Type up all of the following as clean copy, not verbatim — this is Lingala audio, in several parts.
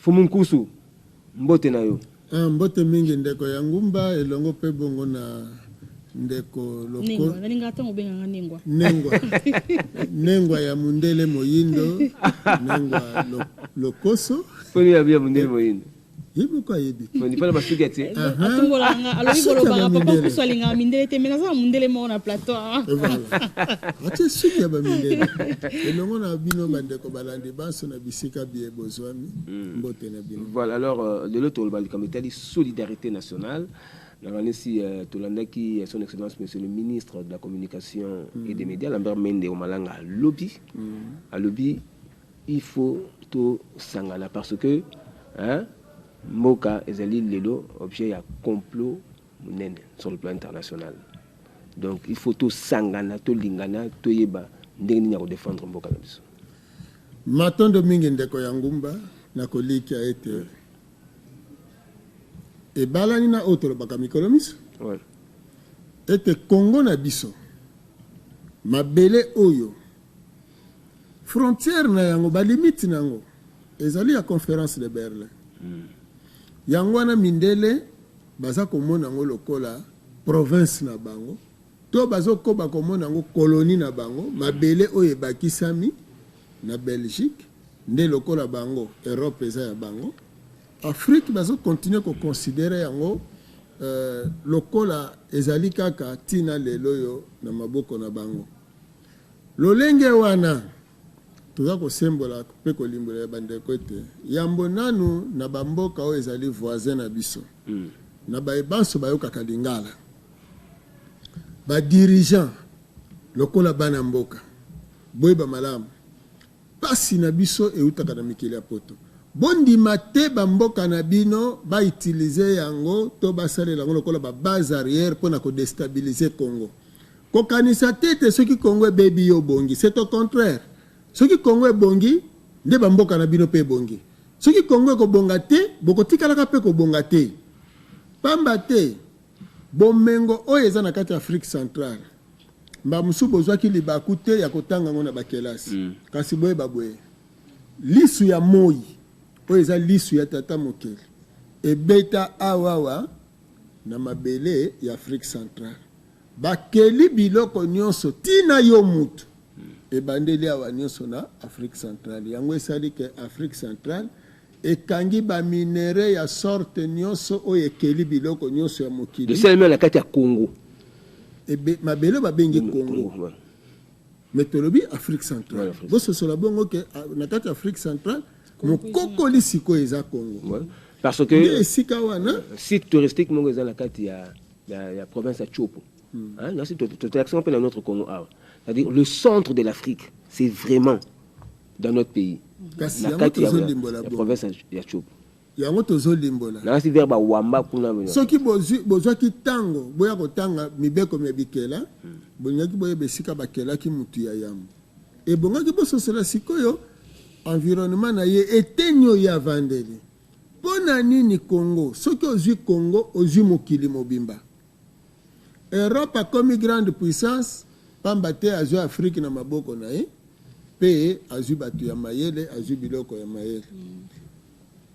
Fumunkusu mbote na yo. Mbote mingi ndeko ya ngumba elongo pe bongo na ndeko loko. Nengwa, nalinga tango benga nengwa. Nengwa ya mundele moyindo, nengwa lokoso. Foni ya mundele moyindo. Yibu kwa yibi. Foni pala basuki ati. Atungola nga alobi bolo banga papa kusalinga mindele te menaza mundele mo na plateau. Voilà. Ati suki ya ba mindele. Elongo na bino bandeko balandi banso na bisika biye bozwami mbote na bino. Voilà, alors de l'autre le comité de solidarité nationale. Ici, Tolandaki, son excellence monsieur le ministre de la communication et des médias, Lambert Mende Omalanga lobby. À lobby, il faut tout sangana parce que Moka et Zali Lelo, objet à complot sur le plan international. Donc il faut tout sangana, tout lingana, tout yeba, ndengni à défendre Moka. Maton de Mingendeko Yangumba, na koliki a été. Et balani na autre baka mikolomis. Ouais. Ete Congo na biso. Mabele oyo. Frontière na yango ba limite nango. Ezali ya conférence de Berlin. Yango na mindele baza komona ngo lokola province na bango. To bazo ko ba komona ngo colonie na bango. Mabele oyo bakisami na Belgique. Nde lokola bango Europe eza ya bango. Afrique bazo continuer ko considérer yango lokola ezali kaka tina lelo yo na maboko na bango. Lolenge wana tuza ko sembola pe ko limbola bandeko ete yambo nanu na bamboka o ezali voisin na biso. Na ba ebanso ba yoka kalingala. Ba dirigeant lokola bana mboka. Boyeba malamu. Pasi na biso e utaka na mikili ya poto. Bondi mate bamboka na bino ba utiliser yango to basale lango lokola ba base arrière pour na ko déstabiliser Congo. Ko kanisa tete soki Congo e bebi yo bongi, c'est au contraire. Soki Congo e bongi, nde bamboka na bino pe bongi. Soki Congo ko bonga te, boko tikala ka pe ko bonga te. Pamba te bomengo oyo eza na kati Afrique centrale. Mba musu bozwaki libaku te ya kotanga ngo na bakelasi. Kasi boye babwe. Lisu ya moi oyo eza lisu ya tata mokeli ebeta awawa na mabele ya Afrique centrale bakeli biloko nyonso tina yo mutu ebandeli awa nyonso na Afrique centrale yango esali ke Afrique centrale ekangi ba minere ya sorte nyonso oyo ekeli biloko nyonso ya mokili seulement la kati ya Congo mabele babengi Congo metolobi Afrique centrale boso sola bongo ke na kati ya Afrique centrale mokokoli siko eza Congo. Parce que site touristique mongo eza la kati ya province ya Chopo. Là c'est toute l'action dans notre Congo. C'est-à-dire le centre de l'Afrique, c'est vraiment dans notre pays. La kati ya province ya Chopo. Yango tozolimbola. Là c'est vers ba wamba kuna. Soki bozwaki tango boya kotanga mibeko mebikela, bonyaki boye besika bakela ki mutu ya yamu. Et bongaki boso cela sikoyo environnement na ye etenyo ya vandeli. Pona nini Congo? Soki ozwi Congo, ozwi mokili mobimba. Europe a comme grande puissance, pamba te azwi Afrique na maboko na ye, pe azwi batu ya mayele, azwi biloko ya mayele.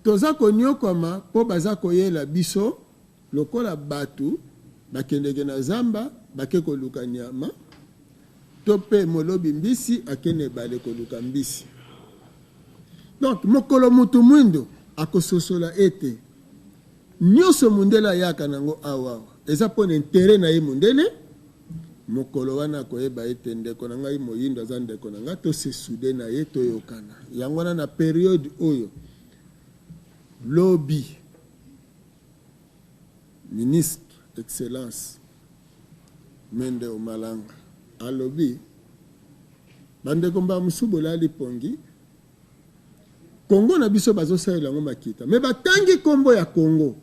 Toza konyokoma po baza koyela biso lokola batu bakendeke na zamba bake koluka nyama to pe molobi mbisi akene bale koluka mbisi. Donc mokolo mutu mwindo akososola ete nyonso mundela yaka nango awa eza pona intérêt na ye mundele mokolo wana koyeba ete ndeko na ngai moyindo aza ndeko na ngai to se soude na ye toyokana yango wana na période oyo lobby ministre excellence Mende Omalanga a lobby bandeko mba musubola lipongi Congo na biso bazo salela ngo makita mais batangi kombo ya Congo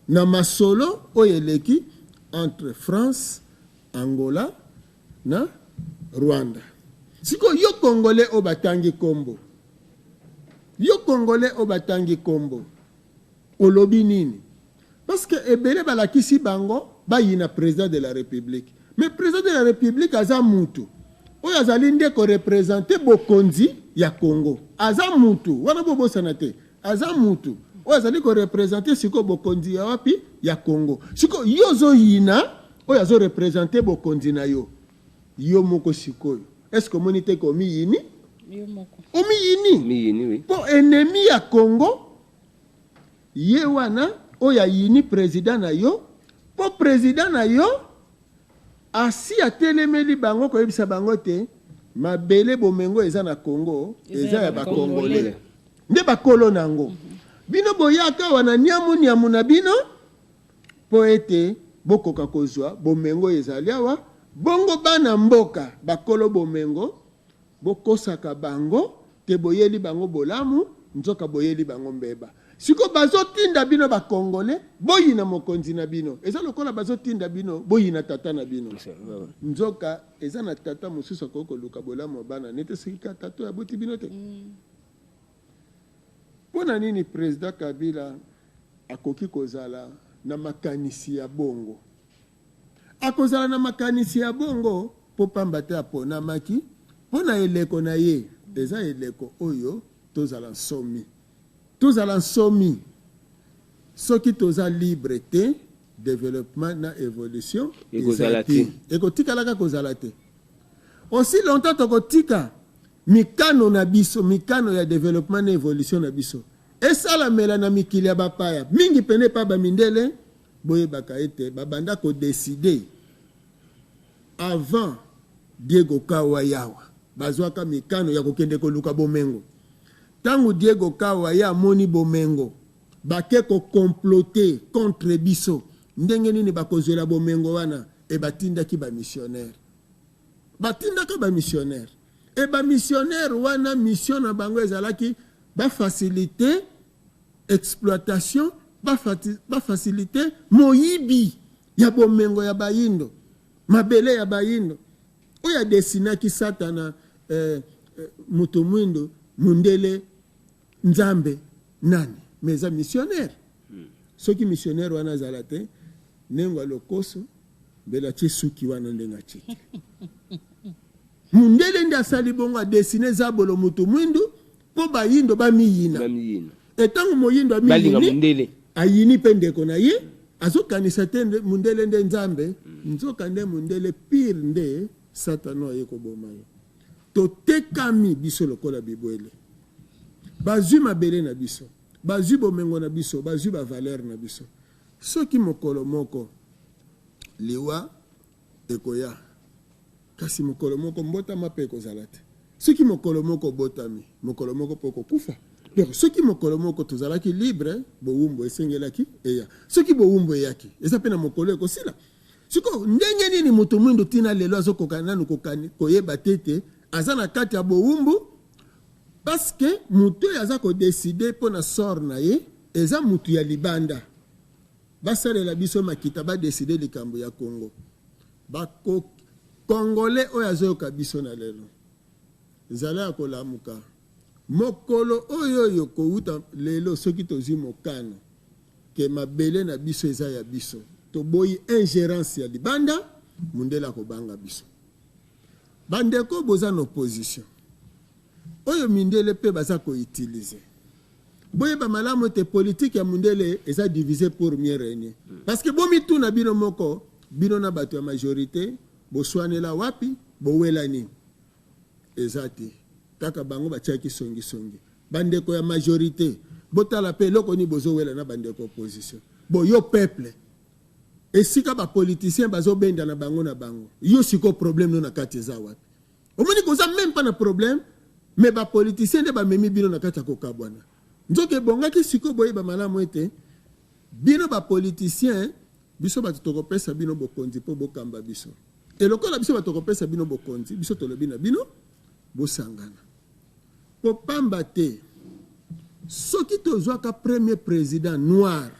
na masolo oyeleki entre France, Angola na Rwanda. Siko yo Congolais o batangi kombo. Yo Congolais o batangi kombo. Olobi nini? Parce que ebele balakisi bango bayina président de la République. Mais président de la République aza mutu. Oyo azali nde ko représenter bokonzi ya Congo. Aza mutu wana bobo sanate aza mutu oyo azali korepresente sikoyo bokonzi ya wapi ya Congo. Sikoyo yo ozoyina oyo azorepresente bokonzi na yo moko sikoyo est-ce que omoni te ko omiyini omiyini oui. Po ennemi ya Congo ye wana oyo ayini président na yo po président na yo asi atelemeli bango koyebisa bango te mabele bomengo eza na Congo eza ya bakongole nde bakolo nango. Bino boyaka wana niamu na bino po ete bokoka kozwa bomengo ezali awa bongo bana mboka bakolo bomengo bokosaka bango te boyeli bango bolamu nzoka boyeli bango mbeba. Siko bazotinda bino bakongole boyina mokonzi na bino eza lokola bazotinda bino boyina tata na bino nzoka eza na tata mosusu akoko luka bolamu bana nete sika tata ya boti bino te. Pona nini président Kabila akoki kozala na makanisi ya bongo? Akozala na makanisi ya bongo po pamba te aponamaki pona eleko na ye eza eleko oyo tozala nsomi. Tozala nsomi soki toza libre te développement na évolution ekotikalaka kozala te. Aussi longtemps tokotika mikano na biso mikano ya développement na évolution na biso esalamela na mikili ya bapaya mingi pene pa bamindele boyebaka ete babanda kodeside avant Diego Kawa yawa bazwaka mikano ya kokende koluka bomengo. Tangu Diego Kawa ya moni bomengo bake ko comploter contre biso ndenge nini bakozela bomengo wana e batindaki ba missionnaire batindaka ba missionnaire e ba missionnaire wana mission na bango ezalaki ba faciliter exploitation ba faciliter moyibi ya bomengo ya bayindo mabele ya bayindo oya desinaki satana muto mwindo mundele nzambe nani meza missionnaire soki missionnaire wana zalate nengo lokoso bela chisuki wana ndenga chiki mundele nda sali bongo desine zabolo muto mwindo po bayindo bamiyina etango moyindo amiyini ayini pendeko na ye azokanisa te mundele nde nzambe nzoka nde mundele pire nde satano ayeko boma yo totekami biso lokola bibwele bazwi mabele na biso bazwi bomengo na biso bazwi ba valeur na biso soki mokolo moko liwa ekoya kasi mokolo moko mbotama pe kozala te soki mokolo moko botami mokolo moko poko kufa. Donc soki mokolo moko tozalaki libre bowumbo esengelaki eya soki bowumbo eyaki eza pe na mokolo ekosila. Siko ndenge nini moto mwindo tina lelo azokoka nanu koyeba tete aza na kati ya bowumbu parce que mutu aza ko décider pona sort na ye eza mutu ya libanda basalela biso makita ba décider likambo ya Congo bako Congolais oyo azoyoka biso na lelo zala ya kolamuka mokolo oyo kouta lelo soki tozi mokano ke mabele na biso eza ya biso to boyi ingérence ya libanda mundela ko banga biso bandeko boza na opposition oyo mindele pe baza ko utiliser boye ba malamu te politique ya mundele eza divisé pour mieux régner parce que bomi tout na bino moko bino na bato ya majorité boswanela wapi bowelani ezati kaka bango batiaki songi bandeko ya majorité botala pe loko ni bozowela na bandeko opposition boyo peuple esika ba politicien bazobenda na bango yo siko problème no na kati za wapi omoni koza même pas na problème mais ba politicien de ba memi bino na kati kokabwana nzoke bongaki siko boye ba malamu ete bino ba politicien biso batokopesa bino bokonzi po bokamba biso elokola biso batokopesa bino bokonzi biso tolobi na bino bosangana po pamba te soki tozwaka premier président noir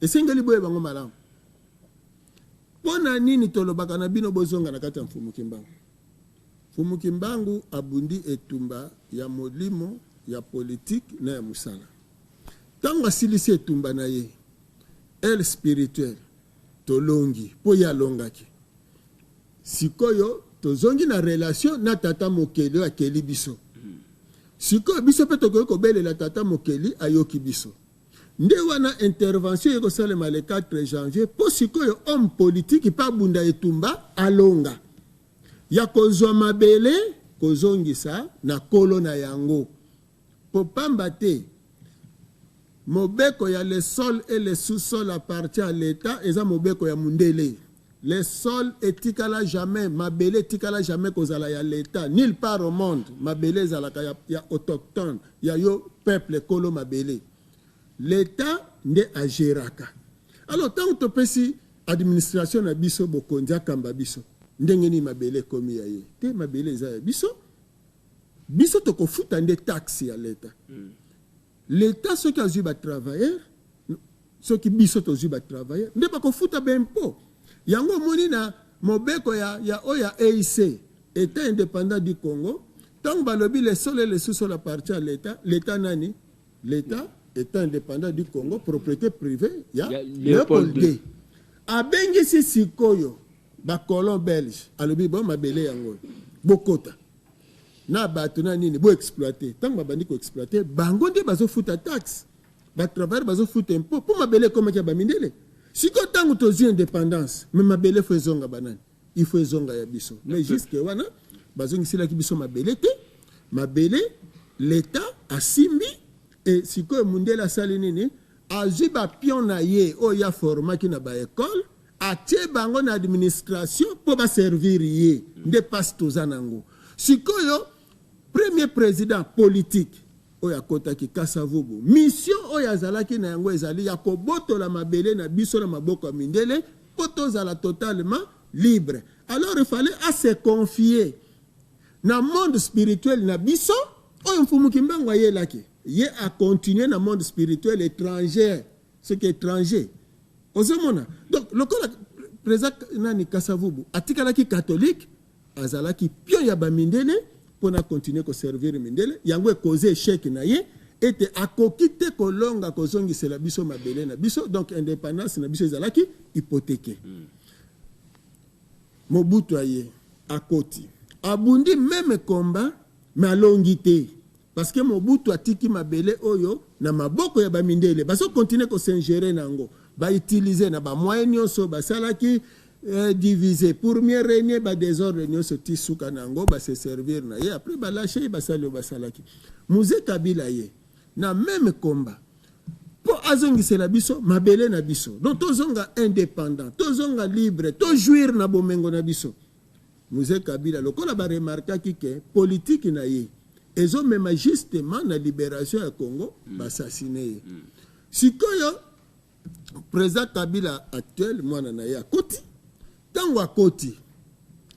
esengeli boye bango malamu pona nini tolobaka na bino bozonga na kati ya Mfumu Kimbangu abundi etumba ya molimo ya politique na ya musala tango asilisi etumba na ye el spirituel tolongi po ya longaki sikoyo tozongi na relation na tata mokeli akeli biso siko biso pe tokoki kobelela tata mokeli ayoki biso nde wana intervention ekosalema le 4 janvier mpo sikoyo homme politique pa bunda etumba alonga ya kozwa mabele kozongisa na kolo na yango po pamba te mobeko ya le sol et le sous-sol appartient à l'État eza mobeko ya mundele le sol etikala jamais mabele etikala jamais kozala ya l'État nulle part au monde mabele ezalaka ya autochtone ya yo peuple kolo mabele l'État nde agéraka alors tant topesi administration na biso bokonzi akamba biso ndenge ni mabele komi ya ye te mabele eza ya biso tokofuta nde taxe ya l'État l'État soki azwi batravailleur soki biso tozwi batravailleur nde bakofuta bempo yango omoni na mobeko ya oya EIC État indépendant du Congo ntango balobi le sol et le sous-sol appartient à l'État nani l'État État indépendant du Congo propriété privée ya Léopold II abengisi sikoyo bakolon belge alobi bo mabele yango bokota na bato na nini bo exploiter tant babandi ko exploiter bango nde bazofuta taxe ba travailler bazofuta impôt pour mabele comme kia bamindele siko tangu tozi indépendance mais mabele faut ezonga banani il faut ezonga ya biso mais jusque wana bazongisila ki biso mabele te mabele l'État asimbi et siko mundele asali nini azwi ba pion na ye o ya formaki na ba école atie bango na administration pour ba servir ye nde passe tozanango sikoyo premier président politique oya kotaki Kasavubu mission oya azalaki na yango ezali ya kobotola mabele na biso na maboko ya mindele po tozala totalement libre alors il fallait à se confier na monde spirituel na biso oyo mfumuki mbango ayelaki ye a continuer na monde spirituel étranger ce qui est étranger ozomona donc lokola président nani Kasavubu atikalaki catholique azalaki pion ya bamindele pour continuer à servir mindele yango e cause échec na ye ete akoki te kolonga kozongisela biso mabele na biso donc indépendance na biso ezalaki hypothéqué Mobutu aye akoti abundi même combat mais alongi te parce que Mobutu atiki mabele oyo na maboko ya bamindele baso continuer ko s'ingérer nango ba utiliser na ba moyens nyonso basalaki divisé pour mieux régner ba désordre nyonso tisuka nango ba se servir na ye après ba lâcher ba sali basalaki Mzee Kabila ye na même combat po azongisela biso mabele na biso donc tozonga indépendant tozonga libre to jouir na bomengo na biso Mzee Kabila lokola ba remarquaki que politique na ye ezo même justement na libération ya Congo ba assassiner sikoyo président Kabila actuel mwana na ye akoti tango akoti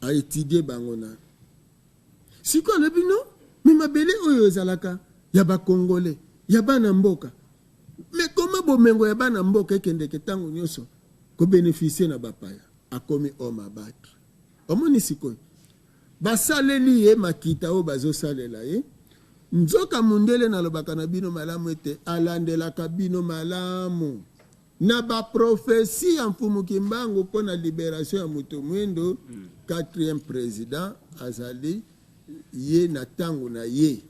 a étudié bangona siko alobi no mais mabele oyo ezalaka ya ba congolais ya bana mboka mais comment bomengo ya bana mboka ekendeke tango nyonso ko bénéficier na bapaya akomi homme abattre omoni sikoyo basaleli ye makita o bazosalela ye nzoka mundele na lobaka na bino malamu ete alandelaka bino malamu na ba prophétie en mfumuki mbango pour la libération ya muto mwendo 4e président azali ye na tango na ye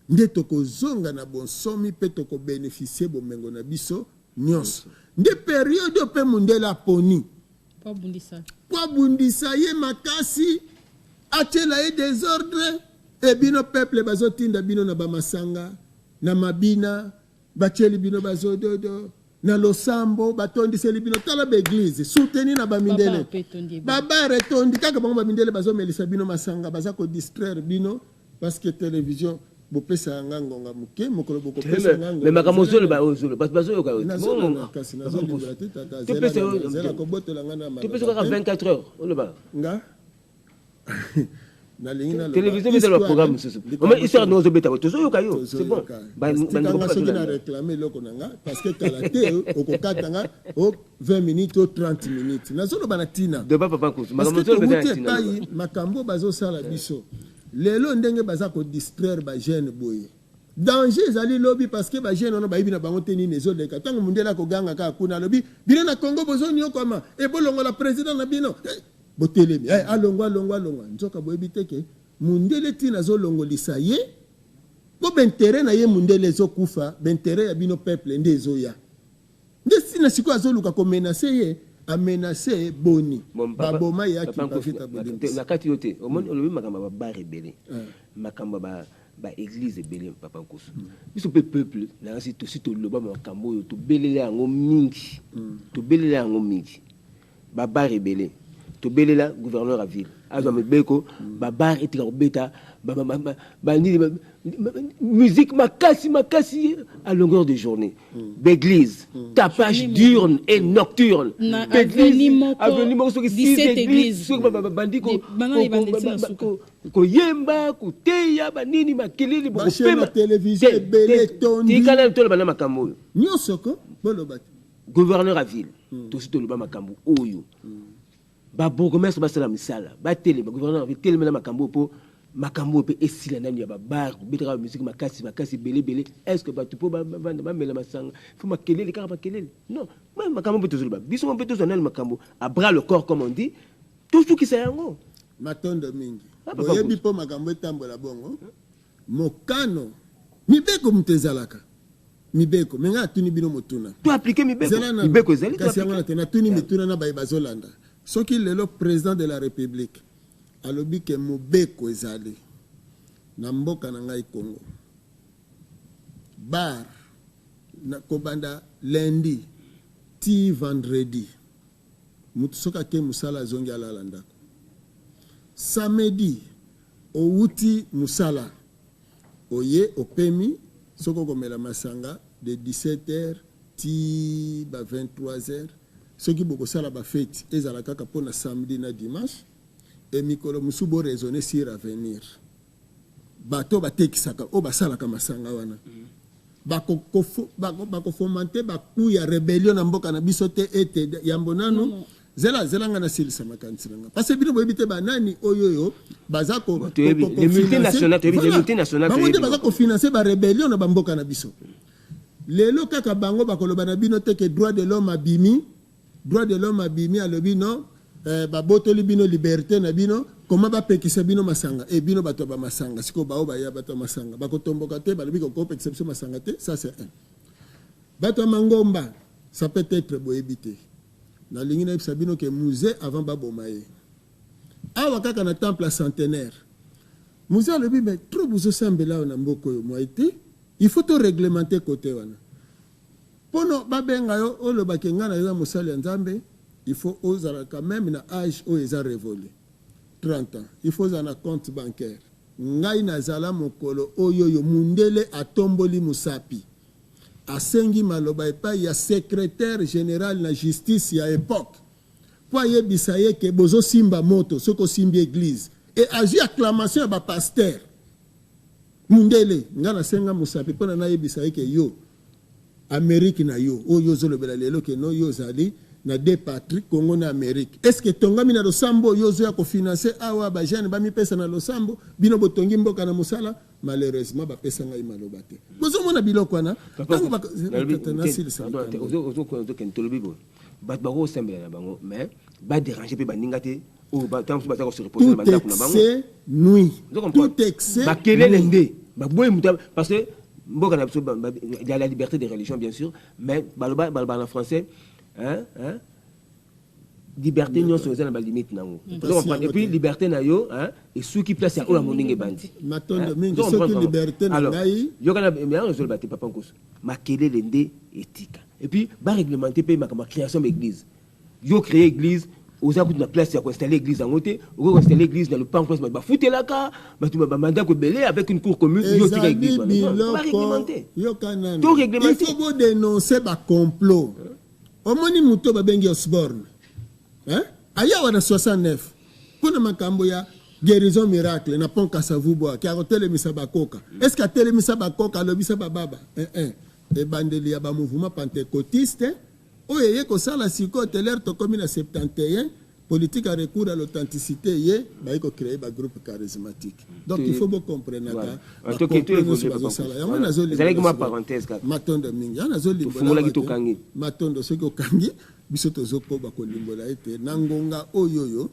nde tokozonga na bonsomi pe toko bénéficier bomengo na biso nyonso nde période pe mundela poni po bundisa ye makasi atela ye désordre e bino peuple bazotinda bino na bamasanga na mabina bacheli bino bazododo na losambo batondiseli bino tala ba église soutenir na bamindele baba retondi kaka bango bamindele bazomelisa bino masanga baza ko distraire bino parce que télévision bopesa ngangonga muke mokolo boko pesa ngangonga mais makamozolo ba ozolo bazo ka bon kasi nazo liberté tata zela ko botola ngana ma tu peux 24 heures on le ba nga na lingina télévision mais le programme mais histoire nous obeta toujours kayo c'est bon ba soki na réclamer loko nanga parce que kalaté okokatanga au 20 minutes au 30 minutes nazolo bana tina de papa ko makamozolo ba tina makambo bazo sala biso lelo ndenge baza ko distraire ba jeune boye danger ezali lobi parce que ba jeune ono ba ibi na bango teni nezo leka tango mundela ko ganga ka kuna lobi bino na Congo bozoni yokoma e bolongo la président na bino botelemi alongwa nzoka boyebi teke mundele tina zolongolisa ye po bentere na ye mundele ezokufa bentere ya bino peuple nde ezoya nde sina siko azoluka komenase ye amenase boni baboma yaki bavita na kati yo te omoni olobi makambo ba rebelle makambo ba église ebele papa Nkosu biso pe peuple na si to si to loba makambo yo to belele yango mingi ba rebelle to belela gouverneur à ville azo mebeko ba etika kobeta musique makasi à longueur de journée d'église tapage diurne et nocturne avenue soki 6 églises soki bandi ko yemba ko teya banini makelele boko pema télévision ebele tondi tikala to bana makambo nyosoko bolobati gouverneur à ville to si to loba makambo oyo ba bourgmestre ba sala misala ba télé ba gouverneur à ville télé na makambo po makambo pe esila nani ya ba bar betaka musique makasi belé est-ce que ba tu po ba mela masanga faut makelele kaka makelele non makambo pe tozoloba biso mo pe tozana makambo à bras le corps comme on dit tout ce qui c'est yango matondo mingi boyebi po makambo etambola bongo mokano mibeko mtezalaka mibeko menga tuni bino motuna to appliquer mibeko ezali kasi yango na tuni mituna na bazolanda soki lelo président de la république alobi ke mobeko ezali na mboka na ngai Congo bar na kobanda lundi ti vendredi mutu soka ke musala zongi alala ndako samedi outi musala oye opemi soko komela masanga de 17h ti ba 23h soki boko sala ba fête ezala kaka pona samedi na dimanche et mikolo musubo raisonner sur avenir bato batekisaka o basalaka masanga wana bako fomenter baku ya rébellion na mboka na biso te ete yambo nanu zela ngana silisa makanisi nga parce que bino boyebite banani oyoyo baza ko les multinationales bango baza ko financer ba rébellion na mboka na biso lelo kaka bango bakoloba na bino te ke droit de l'homme abimi alobi non babotoli bino liberté na bino comment bapekisa bino masanga et bino bato ba masanga siko bao ba ya bato masanga bakotomboka te balobi ko pekisa biso masanga te ça c'est un bato mangomba ça peut être boyebite na lingi na sabino ke musée avant babomaye awa kaka na temple centenaire musée alobi mais trop buzo sambela na mboko yo moi été il faut to réglementer côté wana pono babenga yo oloba ke ngana yo mosali ya nzambe il faut osala quand même na âge o eza révolu 30 ans il faut un compte bancaire ngai nazala mokolo oyo yo mundele atomboli musapi asengi maloba epai ya secrétaire général na justice ya époque po ayebisa ye ke bozo simba moto soko simbi église et agi acclamation ya bapasteur mundele nga nasenga musapi mpona nayebisa ye ke yo Amérique na yo oyo ozolobela lelo ke no yo ozali na de patrie Congo na Amérique est-ce que tongami na losambo yo ozoya kofinanse awa bajane bamipesa na losambo bino botongi mboka na mosala malheureusement bapesa ngai maloba te bozomona biloko wana tolobi bo bato bakosembela na bango mais badérange mpe baninga te tout excès bakelele nde baboyi muta parce que mboka na biso il y a la liberté de religion bien sûr mais baloba en français liberté nyonso eza na ba limite nango et puis liberté na yo et ceux qui place ya ola moninge bandi matondo mingi ceux qui liberté na ngai yo kana mais on résolve te papa Nkosu makelele nde éthique et puis ba réglementer pe ma création d'église yo créer église oza kutu na place ya ko installer église en côté ou ko installer église dans le pan place ba futelaka ba tu ba mandat ko belé avec une cour commune yo tika église ba réglementer yo kana to réglementer il faut dénoncer ba complot omoni muto babengi Osborne aya wana 69 kuna makambo ya guérison miracle na pont Kasavubo ki akotelemisa bakoka est-ce que atelemisa bakoka alobisa bababa ebandeli ya ba mouvement pentecôtiste oyo ye kosala siko teler tokomi na 71 politique à recours à l'authenticité ye ba ko créer ba groupe charismatique donc il faut beaucoup comprendre matondo mingi yana zoli matondo soki okangi biso tozoko ba kolimbola ete na ngonga oyoyo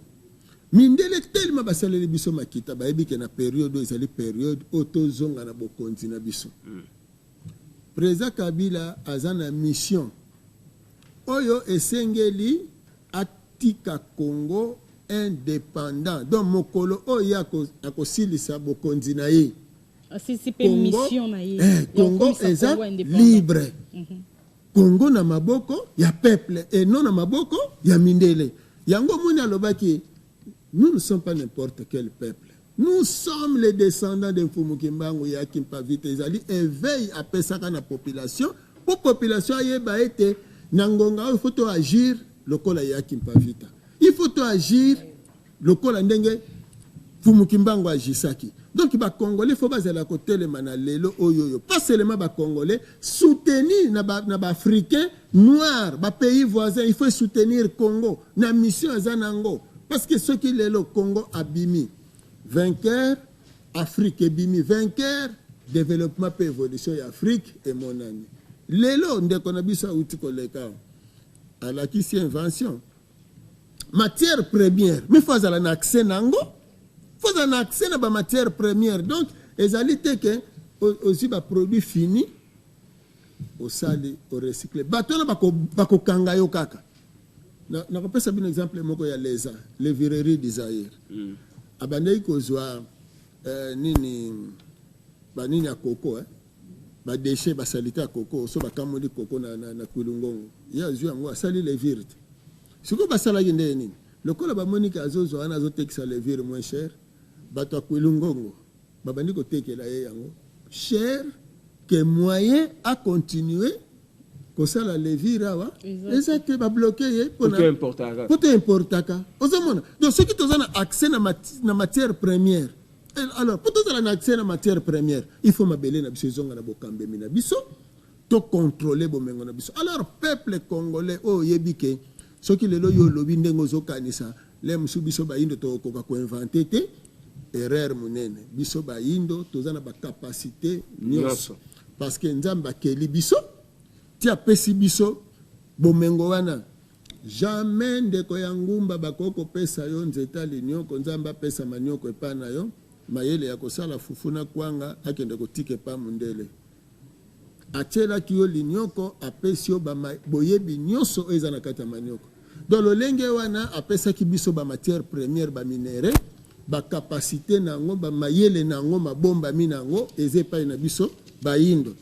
mindele tellement basaleli biso makita bayebi ke na période ezali période otozonga na bokonzi na biso président Kabila aza na mission oyo esengeli atika Congo indépendant donc mokolo oyo akosilisa bokonzi na ye Congo eza libre Congo na maboko ya peuple et non na maboko ya mindele yango moni alobaki nous ne sommes pas n'importe quel peuple nous sommes les descendants de Mfumu Kimbangu ya Kimpavita ezali éveil apesaka na population pour population yeba ete nangonga il faut agir lokola ya Kimpavita il faut agir lokola ndenge Mfumu Kimbangu agisaki donc ba congolais faut bazala côté le manalelo oyoyo pas seulement ba congolais soutenir na ba africain noir ba pays voisins il faut soutenir Congo na mission azanango parce que ce qui est le Congo abimi vainqueur Afrique abimi vainqueur développement et évolution ya Afrique et mon ami lelo ndeko na biso uti koleka ala qui c'est invention matière première mais faut azala na accès nango faut un accès à la matière première donc les alités que aussi ba produit fini au sali au recyclé batona bako kanga yo kaka na ko pesa un exemple moko ya leza les vireries d'Isaïr abandai ko zwa nini ba nini ya coco ba déchets ba salité ya coco so ba kamoli coco na kulungongo ya zwa ngo sali les virtes siko ba sala yende nini lokola ba monika azozo ana azotekisa les virtes moins cher bato akwilungongo babandi kotekela ye yango cher que moyen à continuer kosala levira wa ezate ba bloquer ye pour importaka ozomona donc ce qui tozana accès na matière première alors pour tozana accès na matière première il faut mabele na biso zonga na bokambe mina biso to contrôler bomengo na biso alors peuple congolais o yebike ce qui lelo yo lobi ndengo zokanisa le musubiso ba indo to ko inventer te erreur munene biso ba indo tozana ba capacité nyonso parce que nzamba keli biso ti apesi biso bomengo wana jamais ndeko ya ngumba bakoko pesa yo nzeta linyoko nzamba pesa manyoko epana yo mayele ya kosala fufuna kwanga akende kotike pa mundele achela kiyo linyoko apesi yo ba boyebi nyonso eza na kata manyoko donc lolenge wana apesa ki biso ba matière première ba minéraux ba capacité nango ba mayele nango mabomba minango ezepa na biso ba indo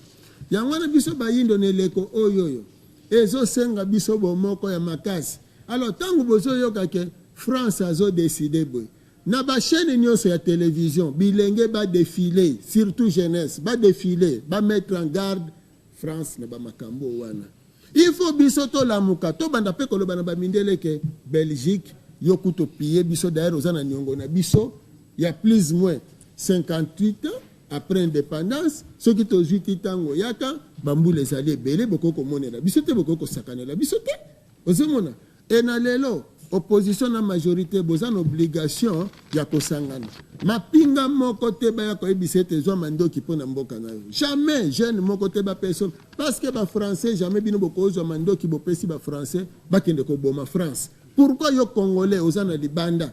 yango na biso ba indo neleko oyoyo ezo senga biso bomoko ya makasi alors tangu bozo yoka ke France azo décider boy na ba chaîne nyonso ya télévision bilenge ba défiler surtout jeunesse ba défiler ba mettre en garde France na ba makambo wana il faut biso to lamuka to banda pe koloba na ba mindele ke Belgique yokuto piller biso d'ailleurs ozana nyongo na biso il y a plus ou moins 58 ans après indépendance ceux qui to 8 tango yaka bambule ezali ebele bokoko monela biso te bokoko sakanela biso te ozomona et na lelo opposition na majorité bozana obligation ya kosangana mapinga moko te ba ya ko ebise te zo mandoki pona mboka na yo jamais jeune moko te ba personne parce que ba français jamais bino boko zo mandoki bopesi ba français bakende ko boma France. Pourquoi yo congolais ozana libanda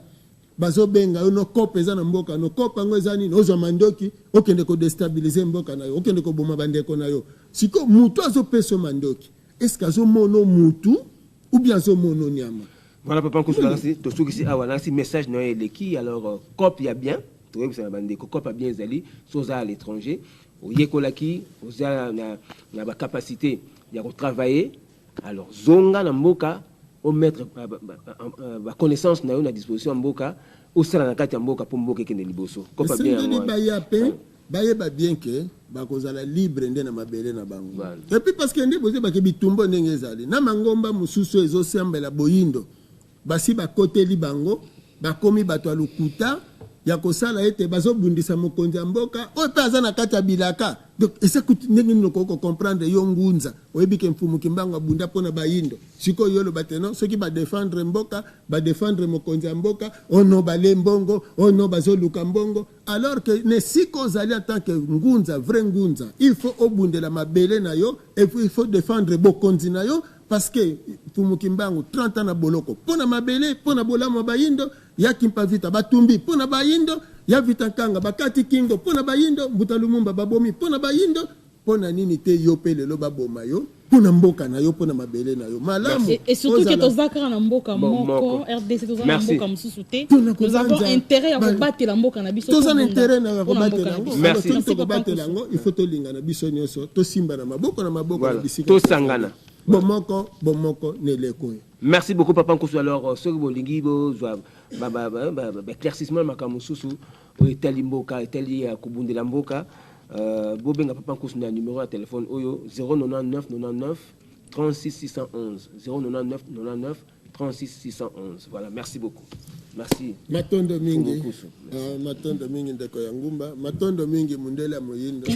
bazo benga yo no kope za na mboka no kopa ngo ezani no zo mandoki okende ko déstabiliser mboka na yo okende ko boma bandeko na yo siko mutu azo peso mandoki est-ce que azo mono mutu ou bien azo mono nyama. Voilà papa Nkosulanasi to soukisi awanasi message no eleki alors cop ya bien to yebisa na bandeko cop a bien ezali soza à l'étranger oyekolaki oza na ba capacité ya ko travailler alors zonga na mboka au mettre la connaissance na yo na disposition mboka au sala na kati ya mboka pour mboka kende liboso ko pa bien moi ba bien que ba kozala libre ndena mabele na bango et puis parce que ndi boze ba ke bitumbo ndenge ezali na mangomba mususu ezo sembela boyindo basi ba côté libango ba komi bato alukuta ya kosala ete bazo bundisa mokonzi mboka o pe azana kati ya bilaka donc esa kuti ndenge noko comprendre yo ngunza oyebi ke Mfumu Kimbangu bunda pona bayindo siko yolo bateno ceux qui ba défendre mboka ba défendre mokonzi mboka ono bale mbongo ono bazo luka mbongo alors que ne siko zali en tant que ngunza vrai ngunza il faut obundela mabele na yo et puis il faut défendre bokonzi na yo parce que Mfumu Kimbangu 30 ans na boloko pona mabele pona bolamo bayindo ya kimpa vita batumbi pona bayindo ya vita kanga bakati kingo pona bayindo Mbuta Lumumba babomi pona bayindo pona nini te yo pe lelo baboma yo pona mboka na yo pona mabele na yo malamu et surtout que tozaka na mboka moko RDC tozaka na mboka mususu te nous avons intérêt à combattre la mboka na biso tozana intérêt na combattre la mboka merci to combattre la ngo il faut to linga na biso nyonso to simba na maboko na bisika to sangana bomoko neleko. Merci beaucoup Papa Nkusu. Alors ce que vous lingi éclaircissement makambo susu etali mboka etali ya kubundela mboka bobenga Papa Nkusu na numéro de téléphone oyo 099 99 36 611 099 99 36 611. Voilà, merci beaucoup. Merci. Matondo mingi. Matondo mingi ndeko ya ngumba. Matondo mingi mundele moyindo.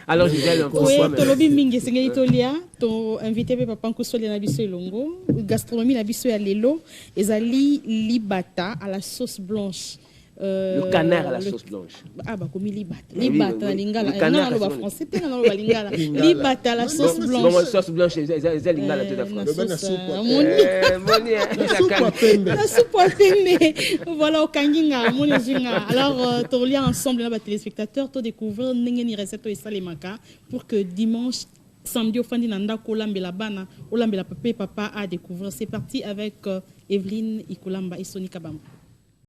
Alors Gisèle, oui, tolobi mingi sengeli tolia to invité Papa Nkusu na biso elongo. Gastronomie na biso ya lelo ezali libata à la sauce blanche. Le canard à la sauce blanche. Ah bah comme libata. Libata lingala. Non non ba français te non ba lingala. Libata à la sauce blanche. Bon sauce blanche c'est lingala tout à fait. La soupe à pembe. Voilà au kanginga moni zinga. Alors to lien ensemble là ba téléspectateurs to découvrir ndenge recette to esalemaka pour que dimanche samedi au fin d'inanda kolambela bana olambela papa a découvrir. C'est parti avec Evelyne Ikolamba et Sonika Bamba.